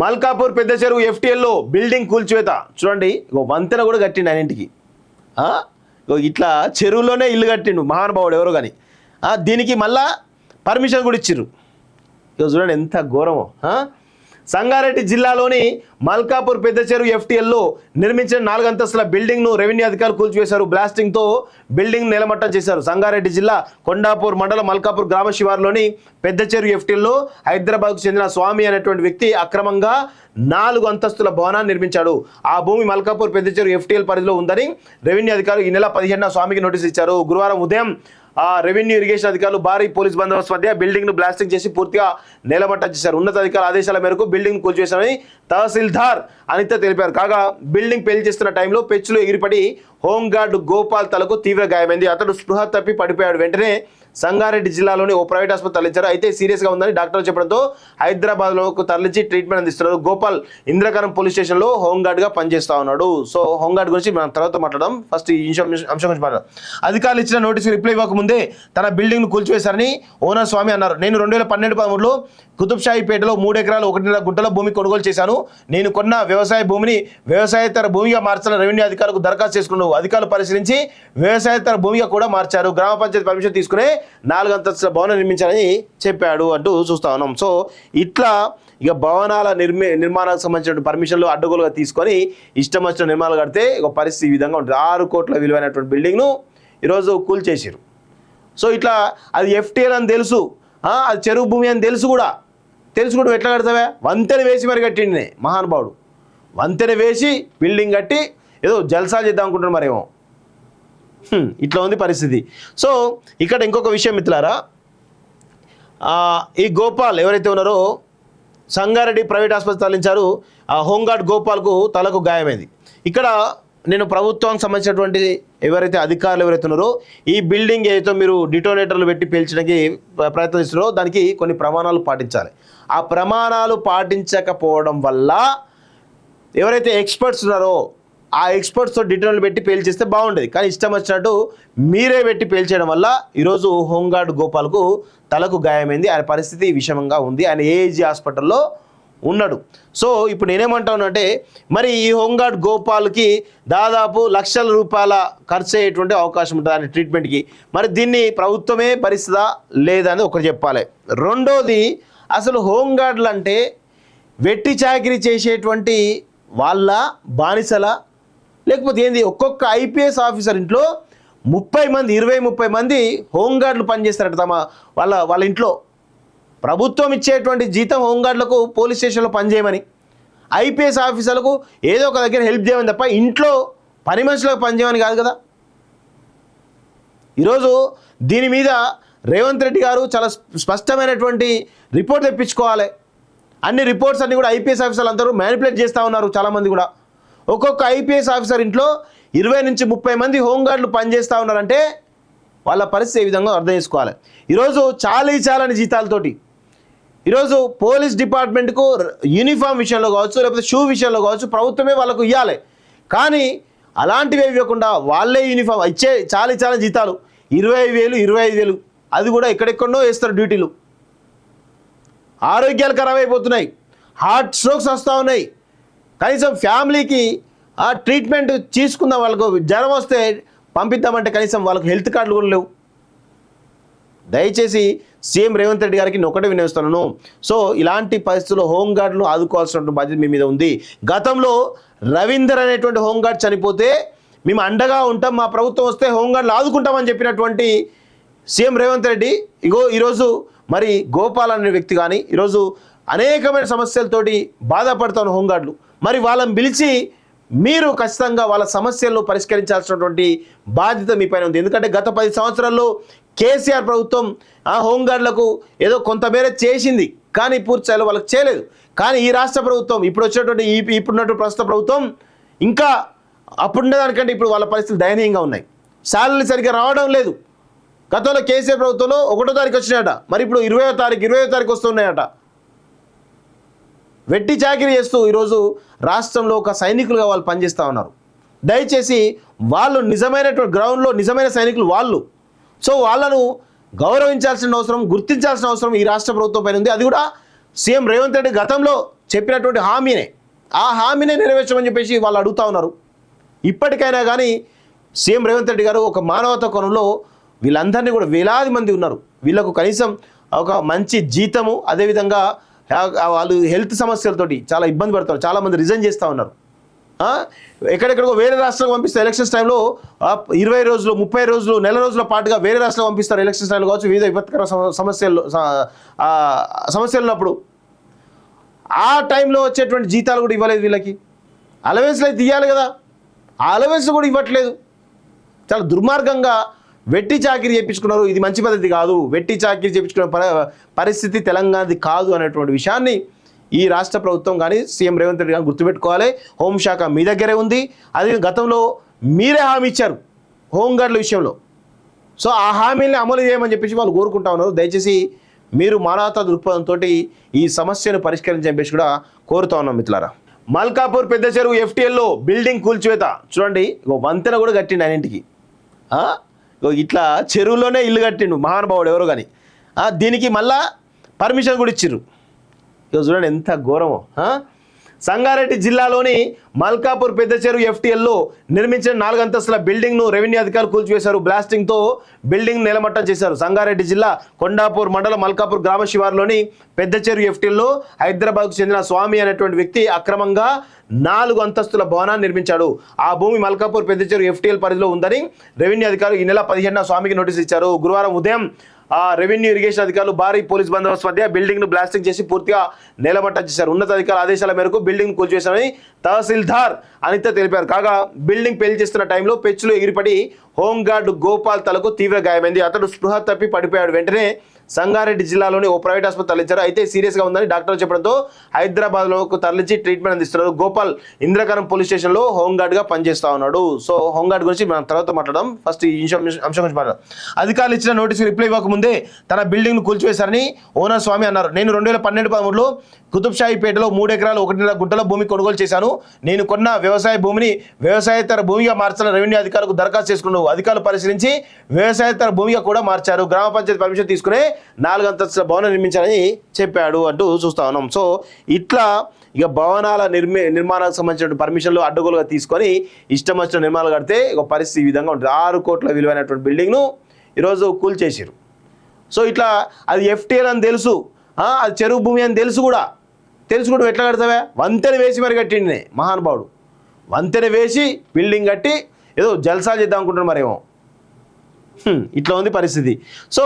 మల్కాపూర్ పెద్ద చెరువు ఎఫ్టీఎల్లో బిల్డింగ్ కూల్చివేత. చూడండి, వంతెన కూడా కట్టిండు ఆయన ఇంటికి. ఇట్లా చెరువులోనే ఇల్లు కట్టిండు మహానుభావుడు ఎవరో కానీ. దీనికి మళ్ళా పర్మిషన్ కూడా ఇచ్చిర్రు. చూడండి ఎంత ఘోరమో. సంగారెడ్డి జిల్లాలోని మల్కాపూర్ పెద్ద చెరువు ఎఫ్టీఎల్లో నిర్మించిన 4 అంతస్తుల బిల్డింగ్ను రెవెన్యూ అధికారులు కూల్చివేశారు. బ్లాస్టింగ్తో బిల్డింగ్ నిలమట్టం చేశారు. సంగారెడ్డి జిల్లా కొండాపూర్ మండలం మల్కాపూర్ గ్రామ శివారులోని పెద్ద చెరువు ఎఫ్టీఎల్లో హైదరాబాద్కు చెందిన స్వామి అనేటువంటి వ్యక్తి అక్రమంగా 4 అంతస్తుల భవనాన్ని నిర్మించాడు. ఆ భూమి మల్కాపూర్ పెద్ద చెరువు ఎఫ్టీఎల్ పరిధిలో ఉందని రెవెన్యూ అధికారులు ఈ నెల 15న స్వామికి నోటీసు ఇచ్చారు. గురువారం ఉదయం రెవెన్యూ ఇరిగేషన్ అధికారులు భారీ పోలీస్ బందోబస్తు మధ్య బిల్డింగ్ ను బ్లాస్టింగ్ చేసి పూర్తిగా నేలమట్టం చేశారు. ఉన్నతాధికారుల ఆదేశాల మేరకు బిల్డింగ్ కూల్చివేశారని తహసీల్దార్ అనిత తెలిపారు. కాగా బిల్డింగ్ పెళ్లి చేస్తున్న టైంలో పెచ్చులు ఎగిరిపడి హోంగార్డు గోపాల్ తలకు తీవ్ర గాయమైంది. అతడు స్పృహ తప్పి పడిపోయాడు. వెంటనే సంగారెడ్డి జిల్లాలోని ఓ ప్రైవేట్ ఆసుపత్రి తరలించారు. అయితే సీరియస్గా ఉందని డాక్టర్లు చెప్పడంతో హైదరాబాద్లోకి తరలించి ట్రీట్మెంట్ అందిస్తున్నారు. గోపాల్ ఇంద్రకరం పోలీస్ స్టేషన్లో హోంగార్డ్గా పనిచేస్తా ఉన్నాడు. సో హోంగార్డ్ గురించి మనం తర్వాత మాట్లాడడం. ఫస్ట్ ఈ అంశం గురించి మాట్లాడడం. అధికారులు ఇచ్చిన నోటీసు రిప్లై ఇవ్వకముందే తన బిల్డింగ్ను కూల్చివేశారని ఓనర్ స్వామి అన్నారు. నేను 2012-13లో కుతుబ్షాహీపేటలో 3 ఎకరాలు 1.5 గుంటల భూమి కొనుగోలు చేశాను. నేను కొన్న వ్యవసాయ భూమిని వ్యవసాయేతర భూమిగా మార్చాలని రెవెన్యూ అధికారులకు దరఖాస్తు చేసుకున్నాను. అధికారులు పరిశీలించి వ్యవసాయేతర భూమిగా కూడా మార్చారు. గ్రామ పంచాయతీ పర్మిషన్ తీసుకునే 4 అంతస్తుల భవనం నిర్మించాలని చెప్పాడు అంటూ చూస్తా ఉన్నాం. సో ఇట్లా ఇక భవనాల నిర్మాణానికి సంబంధించిన పర్మిషన్లు అడ్డగోలుగా తీసుకొని ఇష్టం వచ్చిన నిర్మాణాలు కడితే ఒక పరిస్థితి ఈ విధంగా ఉంటుంది. 6 కోట్ల విలువైనటువంటి బిల్డింగ్ను ఈరోజు కూల్చేసారు. సో ఇట్లా అది ఎఫ్టీఎల్ అని తెలుసు, అది చెరువు భూమి అని తెలుసు కూడా ఎట్లా కడతావా? వంతెన వేసి మరి కట్టిండే మహానుభావుడు. వంతెన వేసి బిల్డింగ్ కట్టి ఏదో జల్సా చేద్దాం అనుకుంటున్నారు మరేమో. ఇట్లా ఉంది పరిస్థితి. సో ఇక్కడ ఇంకొక విషయం మిత్రులారా, ఈ గోపాల్ ఎవరైతే ఉన్నారో సంగారెడ్డి ప్రైవేట్ ఆసుపత్రి తరలించారు. ఆ హోంగార్డ్ గోపాల్కు తలకు గాయమైంది. ఇక్కడ నేను ప్రభుత్వానికి సంబంధించినటువంటి ఎవరైతే అధికారులు ఎవరైతే ఉన్నారో ఈ బిల్డింగ్ ఏదైతే మీరు డిటోనేటర్లు పెట్టి పేల్చడానికి ప్రయత్నిస్తున్నారో దానికి కొన్ని ప్రమాణాలు పాటించాలి. ఆ ప్రమాణాలు పాటించకపోవడం వల్ల ఎవరైతే ఎక్స్పర్ట్స్ ఉన్నారో ఆ ఎక్స్పర్ట్స్తో డిటోనర్లు పెట్టి పేల్చేస్తే బాగుండేది. కానీ ఇష్టం వచ్చినట్టు మీరే పెట్టి పేల్చేయడం వల్ల ఈరోజు హోంగార్డ్ గోపాల్కు తలకు గాయమైంది. ఆయన పరిస్థితి విషమంగా ఉంది. ఆయన ఏజీ హాస్పిటల్లో ఉన్నాడు. సో ఇప్పుడు నేనేమంటానంటే మరి ఈ హోంగార్డ్ గోపాల్కి దాదాపు లక్షల రూపాయల ఖర్చు అయ్యేటువంటి అవకాశం ఉంటుంది ఆయన ట్రీట్మెంట్కి. మరి దీన్ని ప్రభుత్వమే భరిస్తుందా లేదా అని ఒకటి చెప్పాలి. రెండోది, అసలు హోంగార్డులు అంటే వెట్టి చాకిరీ చేసేటువంటి వాళ్ళ బానిసల లేకపోతే ఏంది? ఒక్కొక్క ఐపీఎస్ ఆఫీసర్ ఇంట్లో 30 మంది 20-30 మంది హోంగార్డులు పనిచేస్తారట తమ వాళ్ళ ఇంట్లో. ప్రభుత్వం ఇచ్చేటువంటి జీతం హోంగార్డులకు పోలీస్ స్టేషన్లో పనిచేయమని, ఐపీఎస్ ఆఫీసర్లకు ఏదో ఒక దగ్గర హెల్ప్ చేయమని తప్ప ఇంట్లో పని మనుషులకు పనిచేయమని కాదు కదా. ఈరోజు దీని మీద రేవంత్ రెడ్డి గారు చాలా స్పష్టమైనటువంటి రిపోర్ట్ తెప్పించుకోవాలి. అన్ని రిపోర్ట్స్ అన్నీ కూడా ఐపీఎస్ ఆఫీసర్లు అందరూ మ్యానిపులేట్ చేస్తూ ఉన్నారు. చాలామంది కూడా ఒక్కొక్క ఐపీఎస్ ఆఫీసర్ ఇంట్లో 20-30 మంది హోంగార్డులు పనిచేస్తూ ఉన్నారంటే వాళ్ళ పరిస్థితి ఏ విధంగా అర్థం చేసుకోవాలి. ఈరోజు చాలని జీతాలతోటి ఈరోజు పోలీస్ డిపార్ట్మెంట్కు యూనిఫామ్ విషయంలో కావచ్చు లేకపోతే షూ విషయంలో కావచ్చు ప్రభుత్వమే వాళ్ళకు ఇవ్వాలి. కానీ అలాంటివి ఇవ్వకుండా వాళ్ళే యూనిఫామ్ ఇచ్చే చాలని జీతాలు 20,000 25,000 అది కూడా ఎక్కడెక్కడో వేస్తారు డ్యూటీలు. ఆరోగ్యాలు ఖరాబ్ అయిపోతున్నాయి, హార్ట్ స్ట్రోక్స్ వస్తూ ఉన్నాయి. కనీసం ఫ్యామిలీకి ఆ ట్రీట్మెంట్ తీసుకుందాం, వాళ్ళకు జ్వరం వస్తే పంపిద్దామంటే కనీసం వాళ్ళకు హెల్త్ కార్డులు కూడా లేవు. దయచేసి సీఎం రేవంత్ రెడ్డి గారికి ఒకటే వినియోగిస్తున్నాను. సో ఇలాంటి పరిస్థితుల్లో హోంగార్డులు ఆదుకోవాల్సిన బాధ్యత మీ మీద ఉంది. గతంలో రవీందర్ అనేటువంటి హోంగార్డ్ చనిపోతే మేము అండగా ఉంటాం, మా ప్రభుత్వం వస్తే హోంగార్డులు ఆదుకుంటామని చెప్పినటువంటి సీఎం రేవంత్ రెడ్డి ఈరోజు మరి గోపాల్ అనే వ్యక్తి కానీ ఈరోజు అనేకమైన సమస్యలతోటి బాధపడుతున్న హోంగార్డులు మరి వాళ్ళని పిలిచి మీరు ఖచ్చితంగా వాళ్ళ సమస్యలను పరిష్కరించాల్సినటువంటి బాధ్యత మీ పైన ఉంది. ఎందుకంటే గత 10 సంవత్సరాల్లో కేసీఆర్ ప్రభుత్వం ఆ హోంగార్డులకు ఏదో కొంతమేర చేసింది, కానీ పూర్తి స్థాయిలో వాళ్ళకి చేయలేదు. కానీ ఈ రాష్ట్ర ప్రభుత్వం ఇప్పుడు వచ్చినటువంటి ఇప్పుడున్నటువంటి ప్రస్తుత ప్రభుత్వం ఇంకా అప్పుడున్న దానికంటే ఇప్పుడు వాళ్ళ పరిస్థితులు దయనీయంగా ఉన్నాయి. శాలరీలు సరిగ్గా రావడం లేదు. గతంలో కేసీఆర్ ప్రభుత్వంలో 1వ తారీఖు వచ్చినాయట, మరి ఇప్పుడు 20వ తారీఖు వస్తున్నాయట. వెట్టి చాకిరీ చేస్తూ ఈరోజు రాష్ట్రంలో ఒక సైనికులుగా వాళ్ళు పనిచేస్తూ ఉన్నారు. దయచేసి వాళ్ళు నిజమైనటువంటి గ్రౌండ్లో నిజమైన సైనికులు వాళ్ళు. సో వాళ్ళను గౌరవించాల్సిన అవసరం, గుర్తించాల్సిన అవసరం ఈ రాష్ట్ర ప్రభుత్వం పైన ఉంది. అది కూడా సీఎం రేవంత్ రెడ్డి గతంలో చెప్పినటువంటి హామీనే, ఆ హామీనే నెరవేర్చమని చెప్పేసి వాళ్ళు అడుగుతా ఉన్నారు. ఇప్పటికైనా కానీ సీఎం రేవంత్ రెడ్డి గారు ఒక మానవతా కోణంలో వీళ్ళందరినీ కూడా వేలాది మంది ఉన్నారు, వీళ్ళకు కనీసం ఒక మంచి జీతము, అదేవిధంగా వాళ్ళు హెల్త్ సమస్యలతోటి చాలా ఇబ్బంది పడుతున్నారు, చాలామంది రిజైన్ చేస్తూ ఉన్నారు. ఎక్కడెక్కడికో వేరే రాష్ట్రాలకు పంపిస్తారు ఎలక్షన్స్ టైంలో, 20 రోజులు 30 రోజులు నెల రోజుల పాటుగా వేరే రాష్ట్రాలకు పంపిస్తారు ఎలక్షన్స్ టైంలో కావచ్చు, వివిధ విపత్కర సమస్యలు ఉన్నప్పుడు ఆ టైంలో వచ్చేటువంటి జీతాలు కూడా ఇవ్వలేదు వీళ్ళకి. అలవెన్స్లు అయితే ఇవ్వాలి కదా, ఆ అలవెన్స్ కూడా ఇవ్వట్లేదు. చాలా దుర్మార్గంగా వెట్టి చాకిరీ చేయించుకున్నారు. ఇది మంచి పద్ధతి కాదు, వెట్టి చాకిరీ చేయించుకునే పరిస్థితి తెలంగాణది కాదు అనేటువంటి విషయాన్ని ఈ రాష్ట్ర ప్రభుత్వం కానీ సీఎం రేవంత్ రెడ్డి కానీ గుర్తుపెట్టుకోవాలి. హోంశాఖ మీ దగ్గరే ఉంది, అది గతంలో మీరే హామీ ఇచ్చారు హోంగార్డుల విషయంలో. సో ఆ హామీని అమలు చేయమని చెప్పేసి వాళ్ళు కోరుకుంటా ఉన్నారు. దయచేసి మీరు మానవతా దృక్పథంతో ఈ సమస్యను పరిష్కరించని చెప్పేసి కూడా కోరుతా ఉన్నాం మిత్రులారా. మల్కాపూర్ పెద్ద చెరువు FTLలో బిల్డింగ్ కూల్చివేత చూడండి, వంతెన కూడా కట్టిండు అన్నింటికి. ఇట్లా చెరువులోనే ఇల్లు కట్టిండు మహానుభావుడు ఎవరో కానీ, దీనికి మళ్ళా పర్మిషన్ కూడా ఇచ్చిర్రు. చూడండి ఎంత ఘోరమో. సంగారెడ్డి జిల్లాలోని మల్కాపూర్ పెద్ద చెరువు FTLలో నిర్మించిన 4 అంతస్తుల బిల్డింగ్ను రెవెన్యూ అధికారులు కూల్చివేశారు. బ్లాస్టింగ్తో బిల్డింగ్ నేలమట్టం చేశారు. సంగారెడ్డి జిల్లా కొండాపూర్ మండలం మల్కాపూర్ గ్రామ శివారులోని పెద్ద చెరువు FTLలో హైదరాబాద్కు చెందిన స్వామి అనేటువంటి వ్యక్తి అక్రమంగా 4 అంతస్తుల భవనాన్ని నిర్మించాడు. ఆ భూమి మల్కాపూర్ పెద్ద చెరువు FTL పరిధిలో ఉందని రెవెన్యూ అధికారులు ఈ నెల 15న స్వామికి నోటీసు ఇచ్చారు. గురువారం ఉదయం రెవెన్యూ ఇరిగేషన్ అధికారులు భారీ పోలీస్ బందోబస్తు మధ్య బిల్డింగ్ను బ్లాస్టింగ్ చేసి పూర్తిగా నేలమట్టం చేశారు. ఉన్నతాధికారుల ఆదేశాల మేరకు బిల్డింగ్ కూల్చివేశారని తహసీల్దార్ అనిత తెలిపారు. కాగా బిల్డింగ్ పెళ్లి చేస్తున్న టైంలో పెచ్చులు ఎగిరిపడి హోంగార్డు గోపాల్ తలకు తీవ్ర గాయమైంది. అతడు స్పృహ తప్పి పడిపోయాడు. వెంటనే సంగారెడ్డి జిల్లాలోని ఓ ప్రైవేట్ ఆసుపత్రి తరలించారు. అయితే సీరియస్గా ఉందని డాక్టర్లు చెప్పడంతో హైదరాబాద్లోకి తరలించి ట్రీట్మెంట్ అందిస్తున్నారు. గోపాల్ ఇంద్రకరం పోలీస్ స్టేషన్లో హోంగార్డ్గా పనిచేస్తా ఉన్నాడు. సో హోంగార్డ్ గురించి మనం తర్వాత మాట్లాడడం, ఫస్ట్ ఈ అంశం గురించి మాట్లాడదాం. అధికారులు ఇచ్చిన నోటీసు రిప్లై ఇవ్వకముందే తన బిల్డింగ్ను కూల్చివేశారని ఓనర్ స్వామి అన్నారు. నేను 2012-13లో కుతుబ్షాహీపేటలో 3 ఎకరాలు 1.5 గుంటల భూమి కొనుగోలు చేశాను. నేను కొన్న వ్యవసాయ భూమిని వ్యవసాయేతర భూమిగా మార్చాలని రెవెన్యూ అధికారులకు దరఖాస్తు చేసుకున్నాను. అధికారులు పరిశీలించి వ్యవసాయేతర భూమిగా కూడా మార్చారు. గ్రామ పంచాయతీ పర్మిషన్ తీసుకునే 4 అంతస్తుల భవనం నిర్మించాలని చెప్పాడు అంటూ చూస్తా ఉన్నాం. సో ఇట్లా ఇక భవనాల నిర్మాణానికి సంబంధించిన పర్మిషన్లు అడ్డగోలుగా తీసుకొని ఇష్టం వచ్చిన నిర్మాణాలు కడితే ఒక పరిస్థితి ఈ విధంగా ఉంటుంది. 6 కోట్ల విలువైనటువంటి బిల్డింగ్ను ఈరోజు కూల్చేసారు. సో ఇట్లా అది FTL అని తెలుసు, అది చెరువు భూమి అని తెలుసు కూడా ఎట్లా కడతావా? వంతెన వేసి మరి కట్టిండే మహానుభావుడు. వంతెన వేసి బిల్డింగ్ కట్టి ఏదో జల్సా చేద్దాం అనుకుంటున్నాడు మరేమో. ఇట్లా ఉంది పరిస్థితి. సో